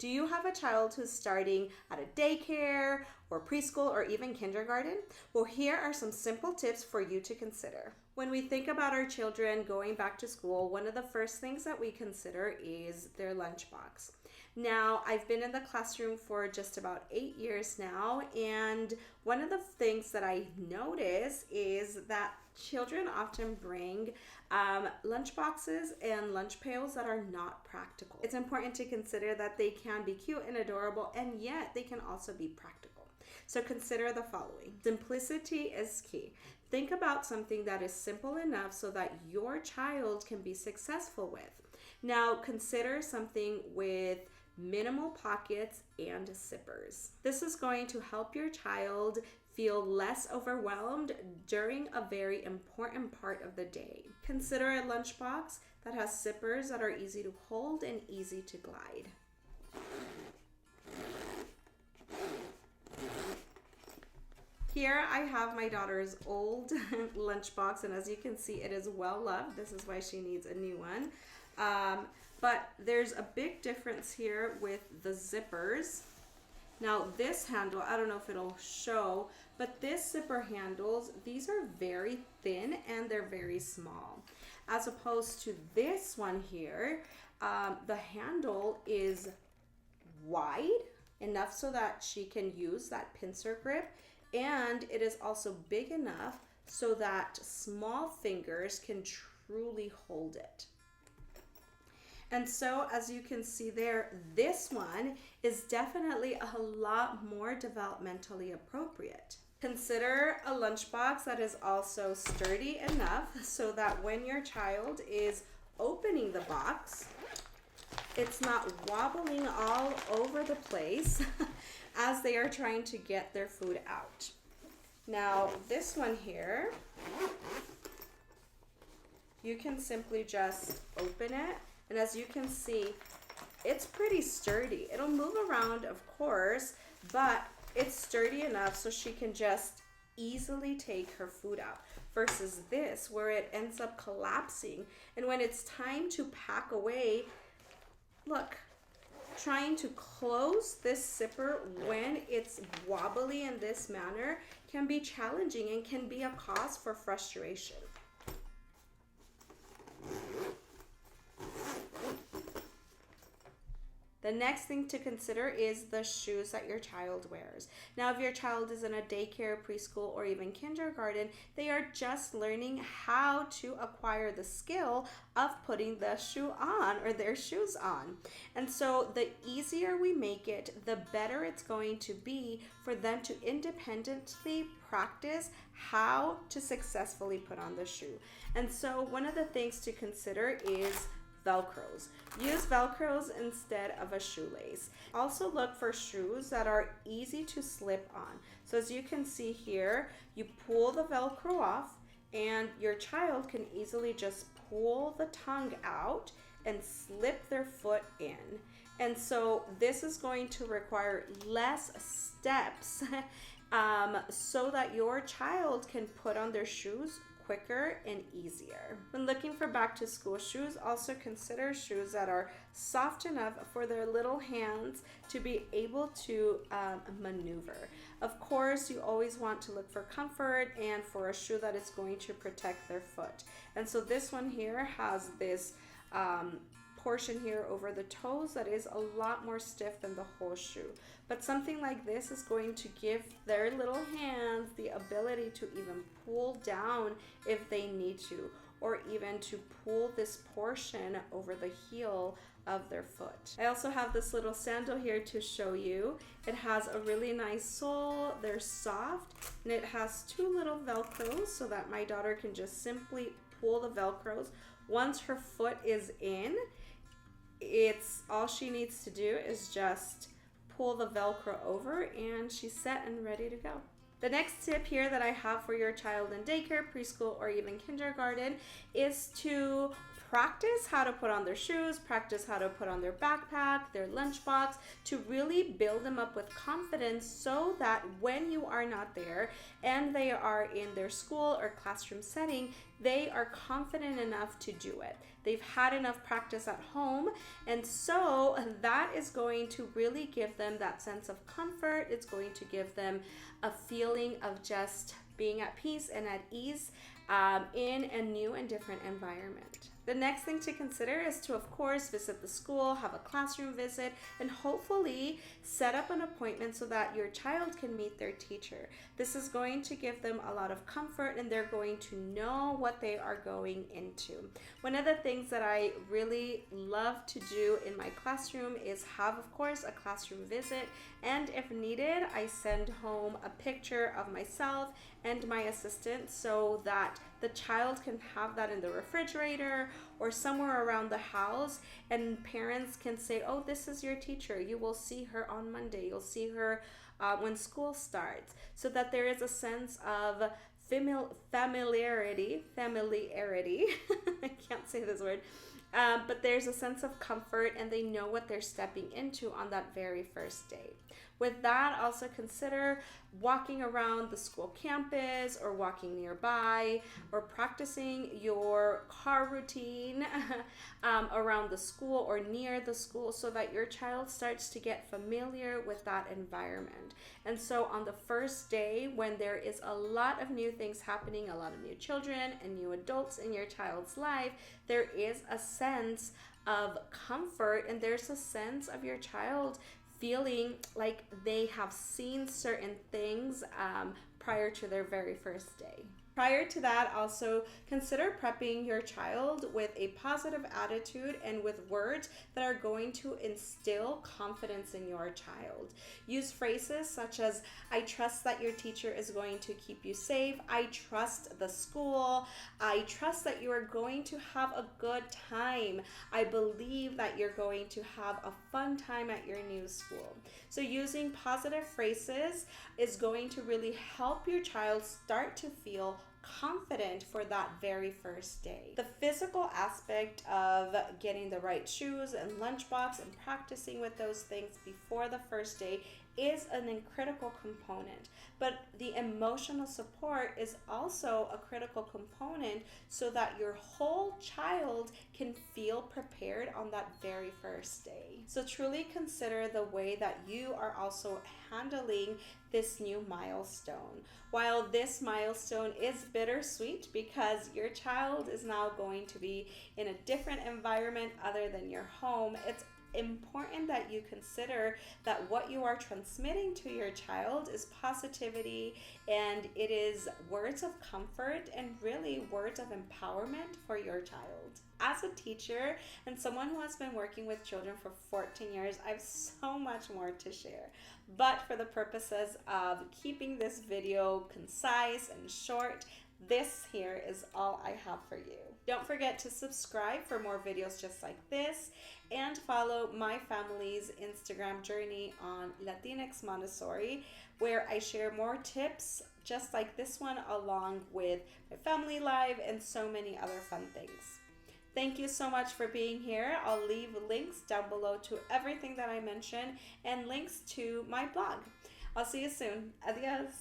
Do you have a child who's starting at a daycare or preschool or even kindergarten? Well, here are some simple tips for you to consider. When we think about our children going back to school, one of the first things that we consider is their lunchbox. Now, I've been in the classroom for just about 8 years now, and one of the things that I notice is that children often bring lunch boxes and lunch pails that are not practical. It's important to consider that they can be cute and adorable, and yet they can also be practical. So consider the following. Simplicity is key. Think about something that is simple enough so that your child can be successful with. Now consider something with minimal pockets and zippers. This is going to help your child feel less overwhelmed during a very important part of the day. Consider a lunchbox that has zippers that are easy to hold and easy to glide. Here I have my daughter's old lunchbox, and as you can see, it is well loved. This is why she needs a new one. But there's a big difference here with the zippers. Now this handle, I don't know if it'll show, but this zipper handles, these are very thin and they're very small. As opposed to this one here, the handle is wide enough so that she can use that pincer grip, and it is also big enough so that small fingers can truly hold it. And so as you can see there, this one is definitely a lot more developmentally appropriate. Consider a lunchbox that is also sturdy enough so that when your child is opening the box, it's not wobbling all over the place as they are trying to get their food out. Now this one here, you can simply just open it. And as you can see, it's pretty sturdy. It'll move around, of course, but it's sturdy enough so she can just easily take her food out. Versus this, where it ends up collapsing. And when it's time to pack away, look, trying to close this zipper when it's wobbly in this manner can be challenging and can be a cause for frustration. The next thing to consider is the shoes that your child wears. Now, if your child is in a daycare, preschool, or even kindergarten, they are just learning how to acquire the skill of putting the shoe on or their shoes on. And so the easier we make it, the better it's going to be for them to independently practice how to successfully put on the shoe. And so one of the things to consider is Velcros. Use Velcros instead of a shoelace. Also look for shoes that are easy to slip on. So as you can see here, you pull the Velcro off and your child can easily just pull the tongue out and slip their foot in. And so this is going to require less steps so that your child can put on their shoes quicker and easier. When looking for back to school shoes, also consider shoes that are soft enough for their little hands to be able to maneuver. Of course, you always want to look for comfort and for a shoe that is going to protect their foot. And so this one here has this portion here over the toes that is a lot more stiff than the whole shoe. But something like this is going to give their little hands the ability to even pull down if they need to, or even to pull this portion over the heel of their foot. I also have this little sandal here to show you. It has a really nice sole, they're soft, and it has two little Velcros so that my daughter can just simply pull the Velcros. Once her foot is in, it's all she needs to do is just pull the Velcro over and she's set and ready to go. The next tip here that I have for your child in daycare, preschool, or even kindergarten is to practice how to put on their shoes, practice how to put on their backpack, their lunchbox, to really build them up with confidence so that when you are not there and they are in their school or classroom setting, they are confident enough to do it. They've had enough practice at home, and so that is going to really give them that sense of comfort. It's going to give them a feeling of just being at peace and at ease in a new and different environment. The next thing to consider is to, of course, visit the school, have a classroom visit, and hopefully set up an appointment so that your child can meet their teacher. This is going to give them a lot of comfort, and they're going to know what they are going into. One of the things that I really love to do in my classroom is have, of course, a classroom visit, and if needed, I send home a picture of myself and my assistant so that the child can have that in the refrigerator or somewhere around the house, and parents can say, oh, this is your teacher. You will see her on Monday. You'll see her when school starts, so that there is a sense of familiarity. I can't say this word. But there's a sense of comfort, and they know what they're stepping into on that very first day. With that, also consider walking around the school campus or walking nearby or practicing your car routine around the school or near the school so that your child starts to get familiar with that environment. And so on the first day, when there is a lot of new things happening, a lot of new children and new adults in your child's life, there is a sense of comfort, and there's a sense of your child feeling like they have seen certain things prior to their very first day. Prior to that, also consider prepping your child with a positive attitude and with words that are going to instill confidence in your child. Use phrases such as, I trust that your teacher is going to keep you safe. I trust the school. I trust that you are going to have a good time. I believe that you're going to have a fun time at your new school. So using positive phrases is going to really help your child start to feel confident for that very first day. The physical aspect of getting the right shoes and lunchbox and practicing with those things before the first day is a critical component, but the emotional support is also a critical component so that your whole child can feel prepared on that very first day. So truly consider the way that you are also handling this new milestone. While this milestone is bittersweet because your child is now going to be in a different environment other than your home, it's important that you consider that what you are transmitting to your child is positivity, and it is words of comfort and really words of empowerment for your child. As a teacher and someone who has been working with children for 14 years, I have so much more to share. But for the purposes of keeping this video concise and short, this here is all I have for you. Don't forget to subscribe for more videos just like this, and follow my family's Instagram journey on latinx.montessori, where I share more tips just like this one along with my family life and so many other fun things. Thank you so much for being here. I'll leave links down below to everything that I mentioned and links to my blog. I'll see you soon. Adios.